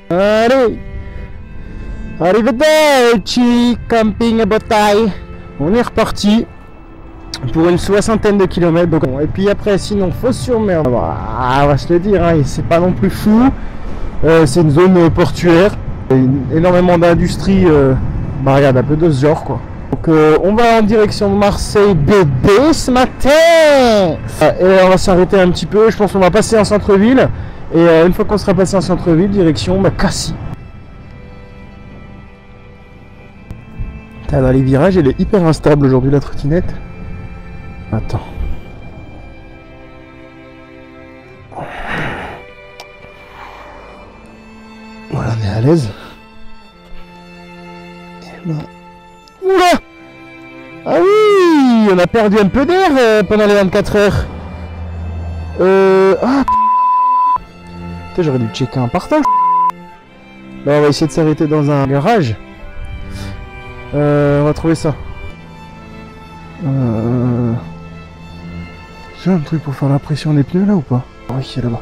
Allez, arrivederci, camping bataille. On est reparti pour une 60aine de kilomètres. Donc, et puis après, sinon, Fos-sur-Mer, on va se le dire, hein, c'est pas non plus fou. C'est une zone portuaire, énormément d'industrie. Regarde, un peu de ce genre, quoi. Donc on va en direction de Marseille bébé ce matin. Et on va s'arrêter un petit peu. Je pense qu'on va passer en centre-ville. Et une fois qu'on sera passé en centre-ville, direction Cassis. Dans les virages, elle est hyper instable aujourd'hui, la trottinette. Attends. Voilà, on est à l'aise. Et là... Oula! Ah oui! On a perdu un peu d'air pendant les 24 heures. Ah! Putain, j'aurais dû checker un partage. Là, on va essayer de s'arrêter dans un garage. On va trouver ça. C'est un truc pour faire la pression des pneus là ou pas? Oui, c'est là-bas.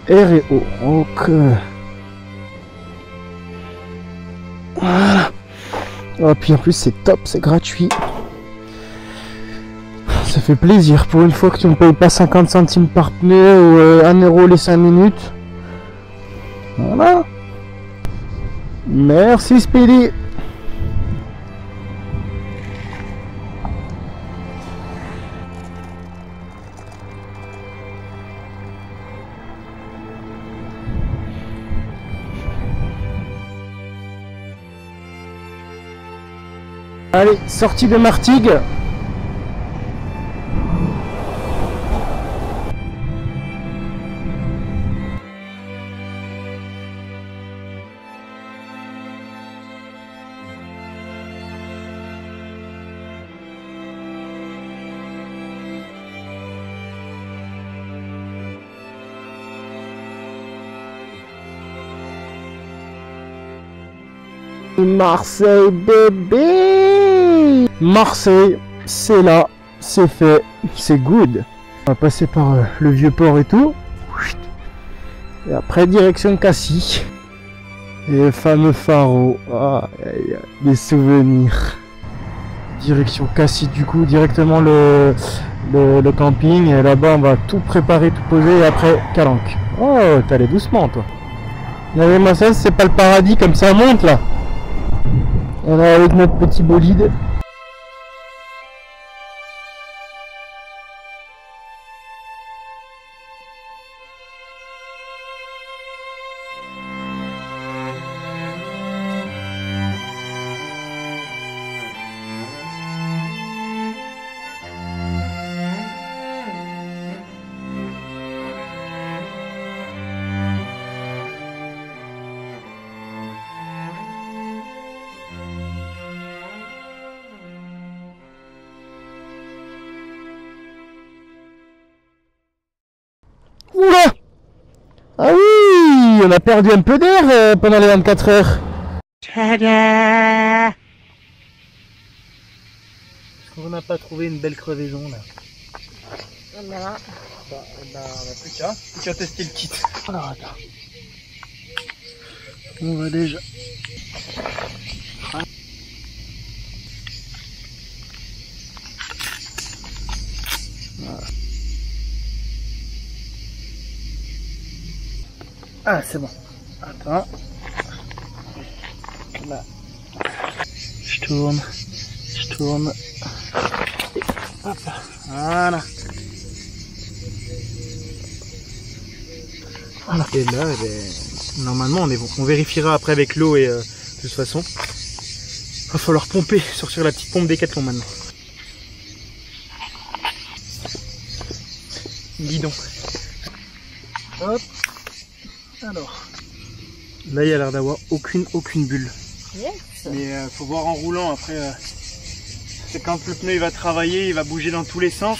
R et O. Ok. Voilà. Oh, puis en plus c'est top, c'est gratuit. Ça fait plaisir pour une fois que tu ne payes pas 50 centimes par pneu ou 1 euro les 5 minutes. Voilà. Merci Speedy. Allez, sortie de Martigues. Marseille bébé. Marseille, c'est là, c'est fait, c'est good. On va passer par le vieux port et tout. Et après direction Cassis. Et le fameux pharo. Ah, des souvenirs. Direction Cassis du coup, directement le camping. Et là-bas on va tout préparer, tout poser et après Calanque. Oh, t'allais doucement toi. Mais moi ça c'est pas le paradis comme ça monte là. On est avec notre petit bolide. Oula! Ah oui! On a perdu un peu d'air pendant les 24 heures. Tada! Est-ce qu'on n'a pas trouvé une belle crevaison là? Voilà. Bah, on a plus qu'à tester le kit. Alors attends. On va déjà... Voilà. Ah, c'est bon. Attends. Là. Je tourne. Et hop. Voilà. Voilà. Et là, normalement, on est bon. On vérifiera après avec l'eau et de toute façon. Va falloir pomper, sortir la petite pompe Décathlon maintenant. Guidon. Hop. Alors, là il y a l'air d'avoir aucune bulle. Yes. Mais faut voir en roulant après. C'est quand le pneu il va travailler, il va bouger dans tous les sens.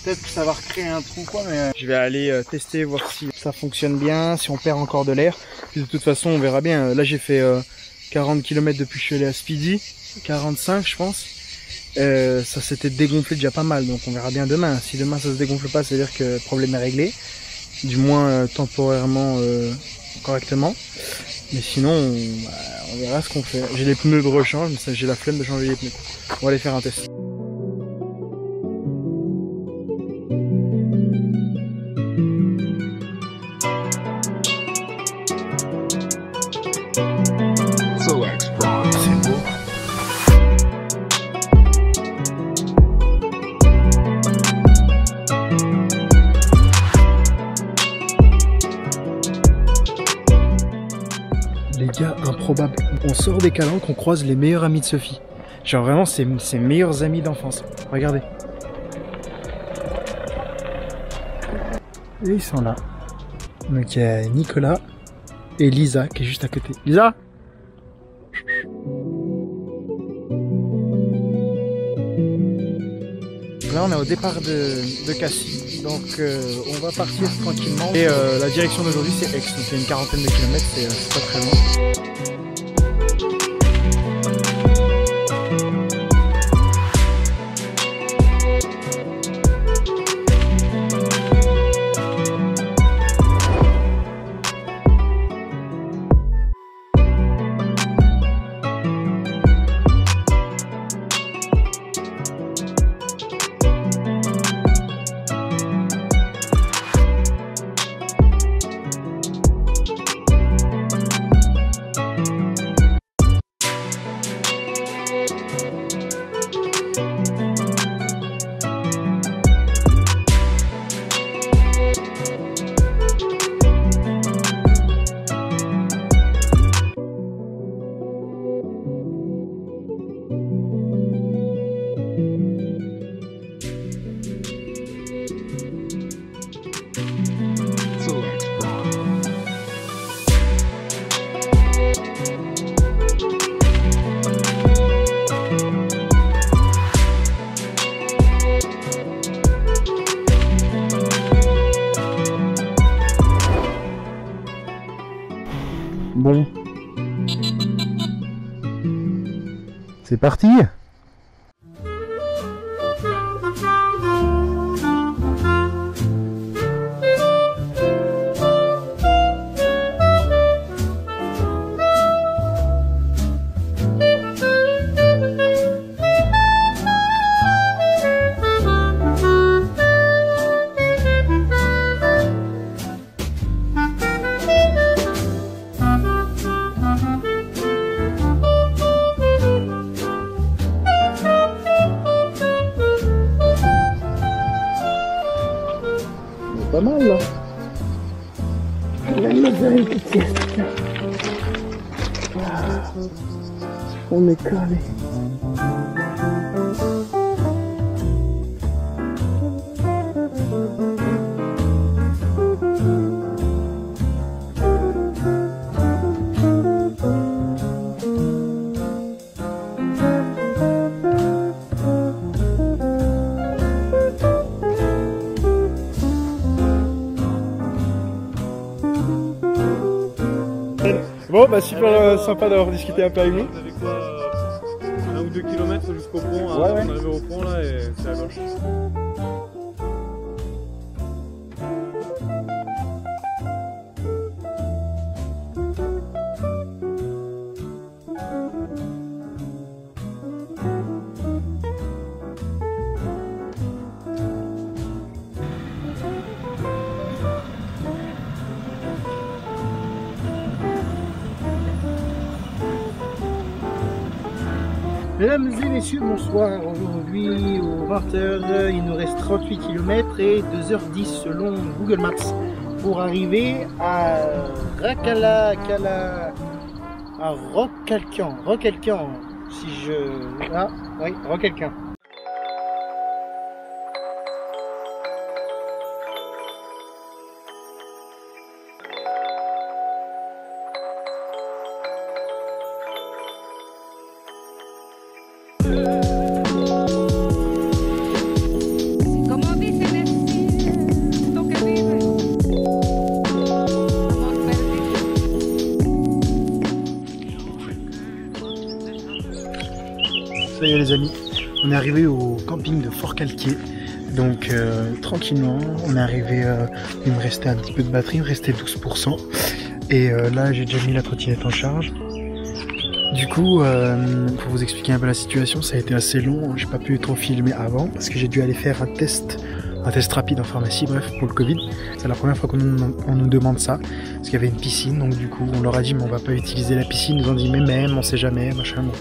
Peut-être que ça va recréer un trou quoi. Mais je vais aller tester, voir si ça fonctionne bien, si on perd encore de l'air. Puis de toute façon on verra bien. Là j'ai fait 40 km depuis que je suis allé à Speedy, 45 je pense. Ça s'était dégonflé déjà pas mal, donc on verra bien demain. Si demain ça se dégonfle pas, ça veut dire que le problème est réglé, du moins temporairement correctement. Mais sinon, on verra ce qu'on fait. J'ai les pneus de rechange, mais j'ai la flemme de changer les pneus. On va aller faire un test. C'est beau. Les gars, improbable. On sort des calanques, on croise les meilleurs amis de Sophie. Genre vraiment, c'est ses meilleurs amis d'enfance. Regardez. Et ils sont là. Donc il y a Nicolas et Lisa qui est juste à côté. Lisa ? Là on est au départ de Cassis, donc on va partir tranquillement. Et la direction d'aujourd'hui c'est Aix, donc il y a une quarantaine de kilomètres, c'est pas très loin. Bon. C'est parti! Pas mal là. On est calé. Bon bah super sympa d'avoir discuté un peu avec vous. Vous avez quoi, 1 ou 2 km jusqu'au pont, Ouais. on est arrivé au pont là et c'est à gauche. Mesdames et messieurs, bonsoir. Aujourd'hui, au 20h, il nous reste 38 km et 2h10 selon Google Maps pour arriver à Roquelcan, si je... Ah, oui, Roquelcan. Ça y est les amis, On est arrivé au camping de Fort-Calquier. Donc tranquillement, on est arrivé, il me restait un petit peu de batterie, il me restait 12%. Et là j'ai déjà mis la trottinette en charge. Du coup, pour vous expliquer un peu la situation, ça a été assez long, j'ai pas pu trop filmer avant parce que j'ai dû aller faire un test rapide en pharmacie, bref, pour le Covid. C'est la première fois qu'on nous demande ça, parce qu'il y avait une piscine, donc du coup on leur a dit mais on va pas utiliser la piscine, ils nous ont dit mais même, on sait jamais, machin. Bon.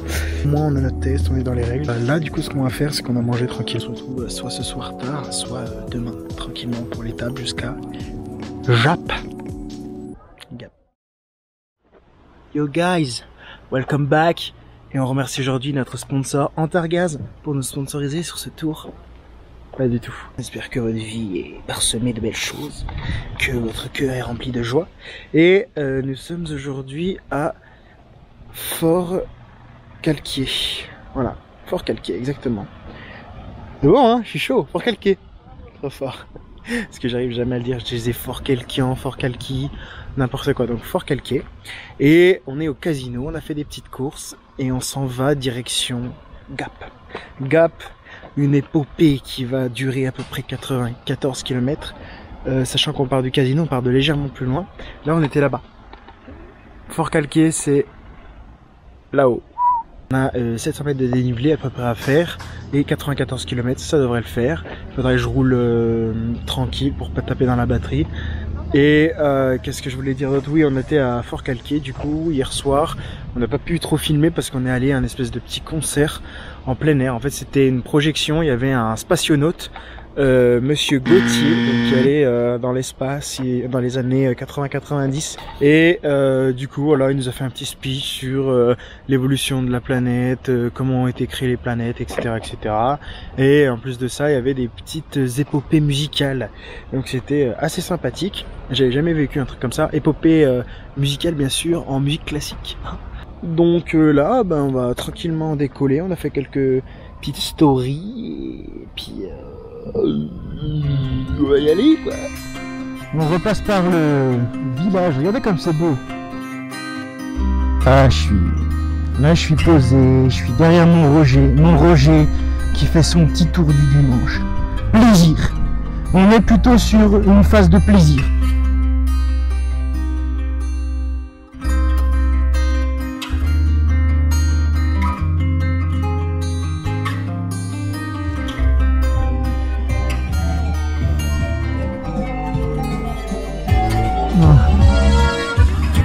Au moins on a notre test, on est dans les règles. Là du coup ce qu'on va faire c'est qu'on a mangé tranquille, on se retrouve soit ce soir tard, soit demain, tranquillement pour l'étape jusqu'à Gap. Yo guys, welcome back. Et on remercie aujourd'hui notre sponsor Antargaz pour nous sponsoriser sur ce tour. Pas du tout. J'espère que votre vie est parsemée de belles choses, que votre cœur est rempli de joie. Et nous sommes aujourd'hui à Fort-Calquier. Voilà, Fort-Calquier, exactement. C'est bon, hein, je suis chaud, Fort-Calquier. Trop fort. Parce que j'arrive jamais à le dire, je disais Fort-Calquier, Fort-Calquier, n'importe quoi. Donc Fort-Calquier. Et on est au casino, on a fait des petites courses et on s'en va direction Gap. Gap, une épopée qui va durer à peu près 94 km. Sachant qu'on part du casino, on part de légèrement plus loin. Là on était là-bas. Fort-Calquier c'est là-haut. On a 700 mètres de dénivelé à peu près à faire et 94 km, ça devrait le faire. Il faudrait que je roule tranquille pour pas taper dans la batterie. Et qu'est-ce que je voulais dire d'autre? Oui, on était à Fort-Calquier du coup hier soir. On n'a pas pu trop filmer parce qu'on est allé à un espèce de petit concert en plein air. En fait c'était une projection, il y avait un spationaute, Monsieur Gauthier, qui allait dans l'espace dans les années 80-90 et du coup voilà, il nous a fait un petit speech sur l'évolution de la planète, comment ont été créées les planètes, etc., etc. Et en plus de ça il y avait des petites épopées musicales, donc c'était assez sympathique. J'avais jamais vécu un truc comme ça, épopée musicale bien sûr en musique classique. Donc là ben, on va tranquillement décoller, on a fait quelques petites stories et puis on va y aller quoi. On repasse par le village, regardez comme c'est beau. Ah je suis posé, je suis derrière mon Roger qui fait son petit tour du dimanche. Plaisir. On est plutôt sur une phase de plaisir.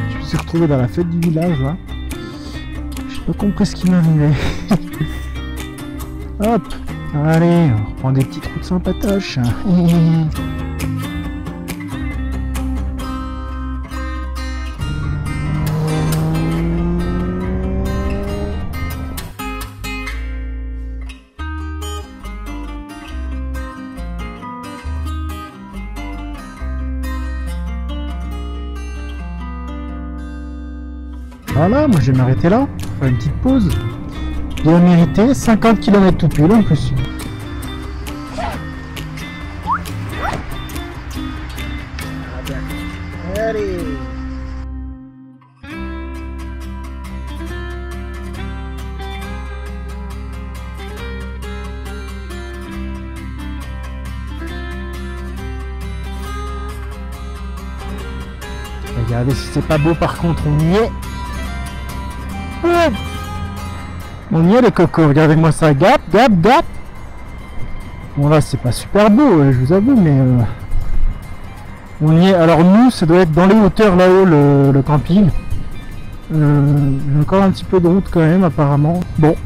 Je me suis retrouvé dans la fête du village là. J'ai pas compris ce qui m'arrivait. Hop, allez, on reprend des petites routes sympatoches. Voilà, moi je vais m'arrêter là, faire une petite pause. Bien mérité, 50 km tout pile en plus. Allez. Regardez si c'est pas beau par contre, on y est. On y est les cocos, regardez-moi ça, Gap. Bon là c'est pas super beau, je vous avoue, mais on y est. Alors nous, ça doit être dans les hauteurs là-haut le camping. J'ai encore un petit peu de route quand même apparemment. Bon,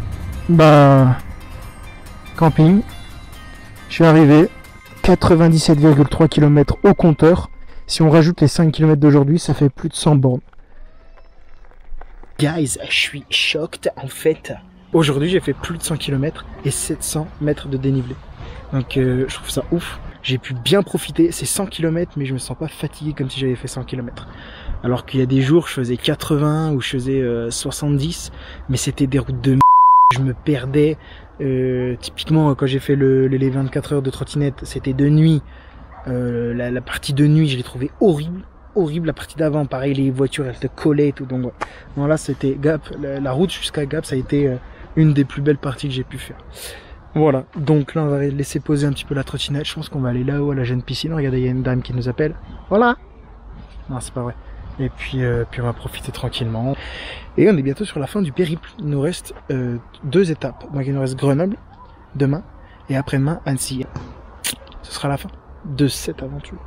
bah camping. Je suis arrivé, 97,3 km au compteur. Si on rajoute les 5 km d'aujourd'hui, ça fait plus de 100 bornes. Guys, je suis shocked en fait. Aujourd'hui j'ai fait plus de 100 km et 700 mètres de dénivelé. Donc je trouve ça ouf. J'ai pu bien profiter, c'est 100 km mais je me sens pas fatigué comme si j'avais fait 100 km. Alors qu'il y a des jours je faisais 80 ou je faisais 70, mais c'était des routes de m***. Je me perdais. Typiquement quand j'ai fait les 24 heures de trottinette, c'était de nuit. La partie de nuit je l'ai trouvée horrible. La partie d'avant, pareil, les voitures elles te collaient et tout, donc voilà, c'était Gap, la route jusqu'à Gap, ça a été une des plus belles parties que j'ai pu faire. Voilà, donc là on va laisser poser un petit peu la trottinette. Je pense qu'on va aller là-haut à la jeune piscine. Regardez, il y a une dame qui nous appelle. Voilà. Non, c'est pas vrai. Et puis on va profiter tranquillement. Et on est bientôt sur la fin du périple. Il nous reste 2 étapes. Donc il nous reste Grenoble demain et après-demain Annecy. Ce sera la fin de cette aventure.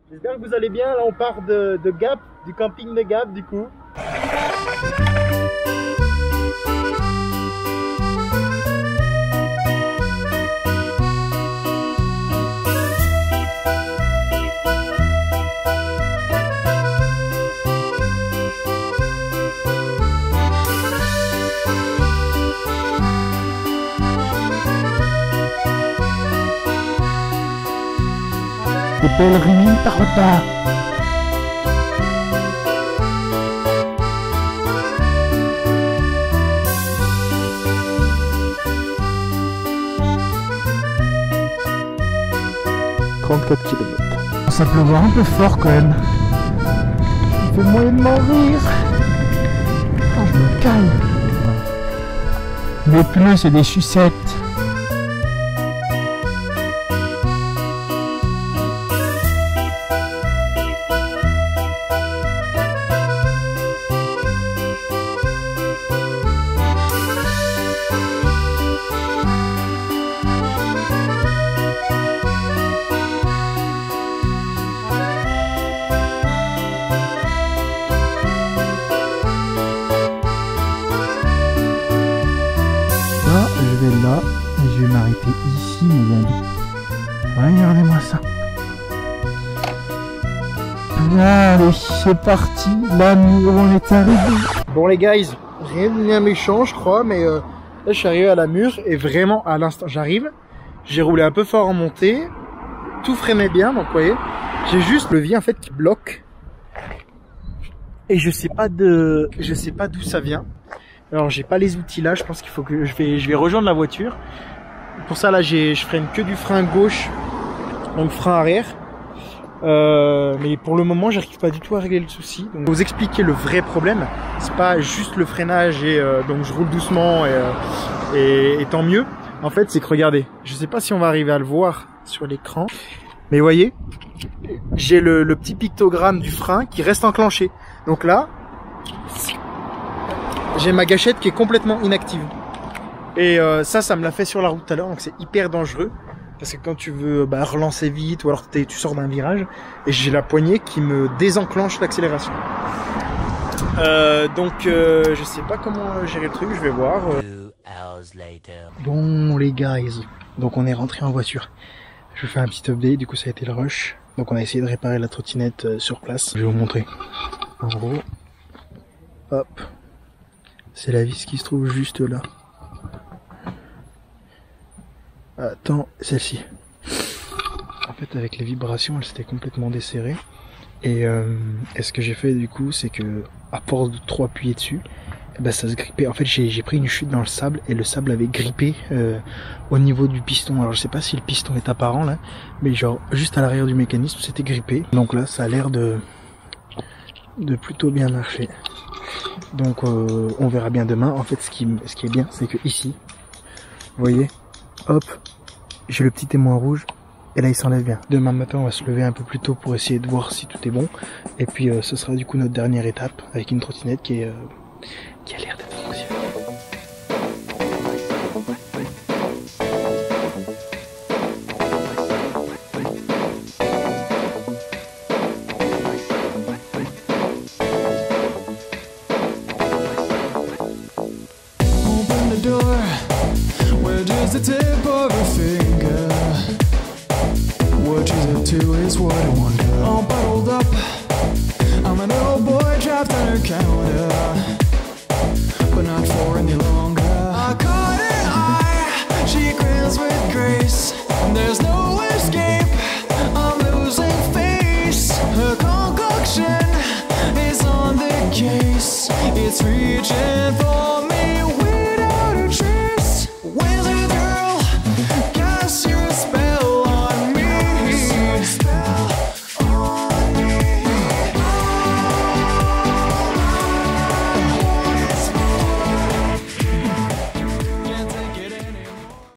J'espère que vous allez bien. Là on part de Gap, du camping de Gap du coup. Des belles ruines par le bas. « 34 km. Ça pleuvra un peu fort quand même. Il fait moyennement rire. Oh, je me calme. Les pneus, c'est des sucettes. Je vais là et je vais m'arrêter ici mes amis. Regardez-moi ça. Allez, c'est parti, la mur, on est arrivé. Bon les guys, rien de bien méchant je crois, mais là je suis arrivé à la mur et vraiment à l'instant j'arrive, j'ai roulé un peu fort en montée, tout freinait bien, donc vous voyez, j'ai juste le levier en fait qui bloque et je sais pas d'où ça vient. Alors j'ai pas les outils là, je pense qu'il faut que je vais rejoindre la voiture. Pour ça là je freine que du frein gauche, donc frein arrière. Mais pour le moment j'arrive pas du tout à régler le souci. Donc pour vous expliquer le vrai problème, c'est pas juste le freinage et donc je roule doucement et tant mieux. En fait c'est que regardez, je sais pas si on va arriver à le voir sur l'écran, mais vous voyez, j'ai le petit pictogramme du frein qui reste enclenché. Donc là, j'ai ma gâchette qui est complètement inactive. Et ça me l'a fait sur la route tout à l'heure, donc c'est hyper dangereux. Parce que quand tu veux relancer vite, ou alors tu sors d'un virage, et j'ai la poignée qui me désenclenche l'accélération. Donc je sais pas comment gérer le truc, je vais voir. Bon les guys, donc on est rentré en voiture. Je vais faire un petit update, du coup ça a été le rush. Donc on a essayé de réparer la trottinette sur place. Je vais vous montrer. En gros, hop. C'est la vis qui se trouve juste là. Attends, celle-ci. En fait, avec les vibrations, elle s'était complètement desserrée. Et ce que j'ai fait du coup, c'est que à force de trop appuyer dessus, ça se grippait. En fait, j'ai pris une chute dans le sable et le sable avait grippé au niveau du piston. Alors, je sais pas si le piston est apparent là, mais genre juste à l'arrière du mécanisme, c'était grippé. Donc là, ça a l'air de plutôt bien marcher. Donc on verra bien demain. En fait ce qui est bien c'est que ici, vous voyez, hop, j'ai le petit témoin rouge et là il s'enlève bien. Demain matin on va se lever un peu plus tôt pour essayer de voir si tout est bon. Et puis ce sera du coup notre dernière étape avec une trottinette qui a l'air d'être fonctionnelle. The tip of a finger. What is it to is what I wonder. All bottled up, I'm an old boy trapped on a counter, but not for any longer. I caught her eye, she grins with grace. There's no escape, I'm losing face. Her concoction is on the case, it's reaching for